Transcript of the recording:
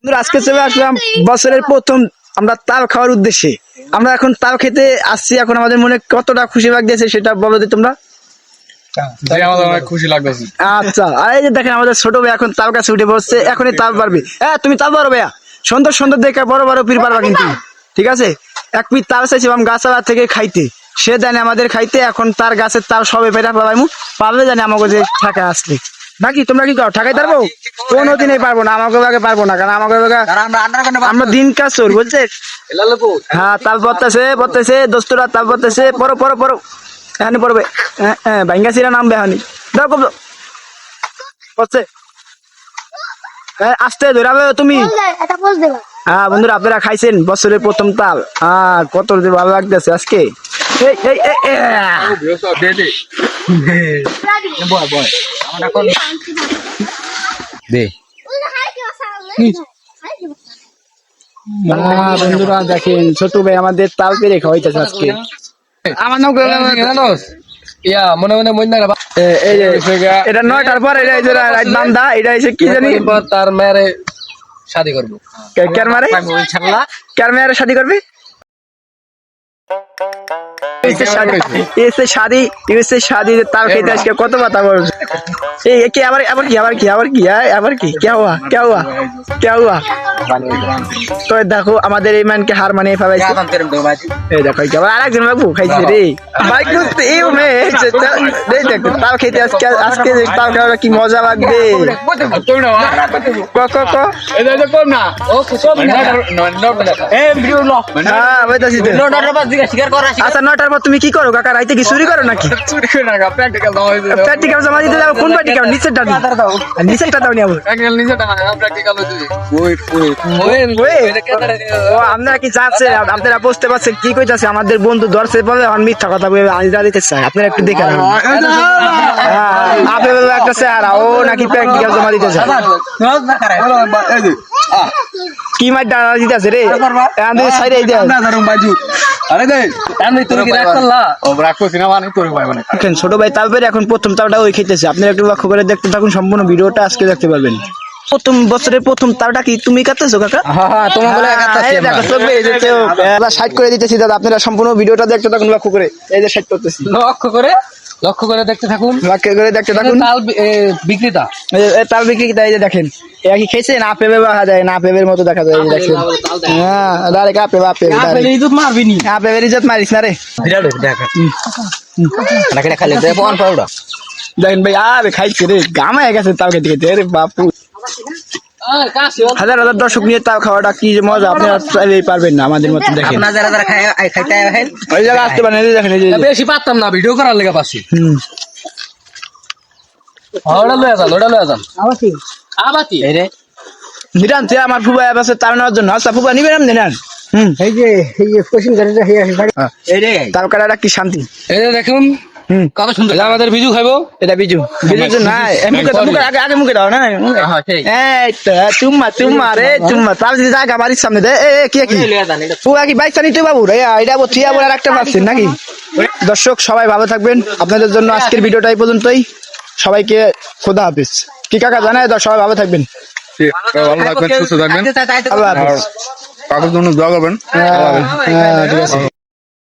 আজকে চলে আসলাম বছরের প্রথম আমরা তাল খাওয়ার উদ্দেশ্যে। আমরা এখন তাল খেতে আসছি। এখন আমাদের মনে কতটা খুশি লাগতেছে সেটা বলো যে তোমরা। খুশি লাগতেছে। আচ্ছা, আর এই যে দেখেন আমাদের ছোট ভাই এখন তাল গাছে উঠে বসছে, এখনই তাল পারবি। হ্যাঁ তুমি তাল পারো ভাইয়া, সুন্দর সুন্দর দেখে বড় বড় পির পারবা কিন্তু, ঠিক আছে? এক পিস তাল চাইছিলাম গাছালা থেকে খাইতে, সে জানে আমাদের খাইতে। এখন তার গাছের তাল সবে পেটা পাবাইমু, পারলে জানি আমাকে যে ঠাকা আসলে নাকি। তোমরা কি করো, ঠাকাই পারবো? কোনোদিনই পারবো না, আমাকে আগে পারবো না, কারণ আমাকে আমরা দিন কাজ চোর বলছে। হ্যাঁ তাল পড়তেছে দোস্তরা, তাল পড়তেছে। পড়ো পড়ো পড়ো, এখানে পড়বে। হ্যাঁ ভাঙ্গা চিরা নামবে এখানে। দাও কব পড়ছে। আস্তে ধরাবে তুমি। হ্যাঁ বন্ধুরা, আপনারা খাইছেন বছরের প্রথম তাল, আর কত ভালো লাগতেছে আজকে। বন্ধুরা দেখেন ছোট ভাই আমাদের তাল পেরে খাওয়াইতেছে আজকে। আমার নাম মনে মনে মনে এটা 9টার পর, এটা এই যে বান্দা, এটা এসে কি জানি তার মেয়েরে শাদি করবো। কার মারে কার মেয়ের শাদি করবে? शादी ताल खेते आज कत बात क्या हुआ तो देखो हमारे ईमान के हार मानिए देखो आरेकजन बाबू खाइছে রে বাইক করতে এই মে দেখ তাল খেতে আজকে তাল খাওয়া কি মজা লাগবে। ক এই যে কম না ও কম না এ ভিডিও ল হ্যাঁ বলতাছি তো 9টার পর দিকে শিকার করা। আচ্ছা 9টার পর তুমি কি করো কাকা? রাইতে কি চুরি করো নাকি? চুরি করি না, প্র্যাকটিক্যাল জমা দিতে যাও। কোন প্র্যাকটিক্যাল? নিচেরটা দাও, নিচেরটা দাও নিও। প্র্যাকটিক্যাল নিচেরটা না, প্র্যাকটিক্যাল হইছে ওই ও আপনারা কি যাচ্ছে? আপনারা বুঝতে পারছেন কি কইতাছে? আমাদের বন্ধু ধরছে বলে আর মিথ্যা কথা বলে আইজা দিতে চাই। আপনারা একটু দেখে রাখুন। আপনি একটা চেহারা, ও নাকি প্র্যাকটিক্যাল জমা দিতে চায়। কি মার ডানা দিতেছে রে? আমাদের সাইডে এই দেন আরে দে আমি তোর কি রাখলা ও রাখছিস না মানে তোর ভাই মানে এখন ছোট ভাই তারপরে এখন প্রথম তালটা ওই খেতেছে। আপনারা একটু লক্ষ্য করে দেখতে থাকুন, সম্পূর্ণ ভিডিওটা আজকে দেখতে পারবেন। প্রথম বছরের প্রথম তালটা কি তুমি কাটতেছো কাকা? হ্যাঁ তোমার বলে কাটতেছি আমরা। দেখো চলবে এই যে আমরা সাইড করে দিতেছি দাদা, আপনারা সম্পূর্ণ ভিডিওটা দেখতে থাকুন লক্ষ্য করে। এই যে সাইড করতেছি, লক্ষ্য করে দেখতে থাকুন, লক্ষ্য করে দেখতে থাকুন। তাল বিক্রেতা, এই তাল বিক্রেতা এই যে দেখেন, এরা কি খেয়েছে? না পেবে দেখা যায়, না পেবের মতো দেখা যায়। এই দেখেন হ্যাঁ ডাইরেক্ট আপে বাপে ইজ্জত মারবি নি, আপেবের ইজ্জত মারিস না রে। বিরাট দেখা নাকি খালি দে ফোন পাউডা দেখেন ভাই আরে খাইছে রে, গামায় গেছে তাল খেতে খেতে। আরে বাপু হাজার হাজার দর্শক নিয়ে তাল খাওয়াটা কি মজা, আপনারা চাইলেই পারবেন না আমাদের মতো। দেখেন আপনারা যারা খাইতে আছেন ওই জায়গা আসতে পারেন। এই দেখেন বেশি পারতাম না ভিডিও করার লেগে পাচ্ছি। ওটা লয়ে যান আবাতি এই রে নিরান তে আমার ফুবা আছে তার নেওয়ার জন্য। আচ্ছা ফুবা নিবেন আপনি নেন। এই যে কোচিং করে হে এই রে তাল কাটাটা কি শান্তি। এই যে দেখুন কত সুন্দর আমাদের বিজু খাইবো। এটা বিজু বিজু না মুখে আগে মুখে দাও না। এই চুম্মা রে চুম্মা তাল যদি জায়গা বাড়ির সামনে দে। এ কি পুরা কি বাইক চালিতে বাবু রে? এটা থিয়া বলে রাখতে পারছেন নাকি? দর্শক সবাই ভালো থাকবেন, আপনাদের জন্য আজকের ভিডিওটা এই পর্যন্তই। সবাইকে খোদা হাফেজ। কি কাকা জানাই দাও, সবাই ভালো থাকবেন, ভালো থাকবেন, সুস্থ থাকবেন। আল্লাহ হাফেজ। কাকুর জন্য দোয়া করবেন। ঠিক আছে।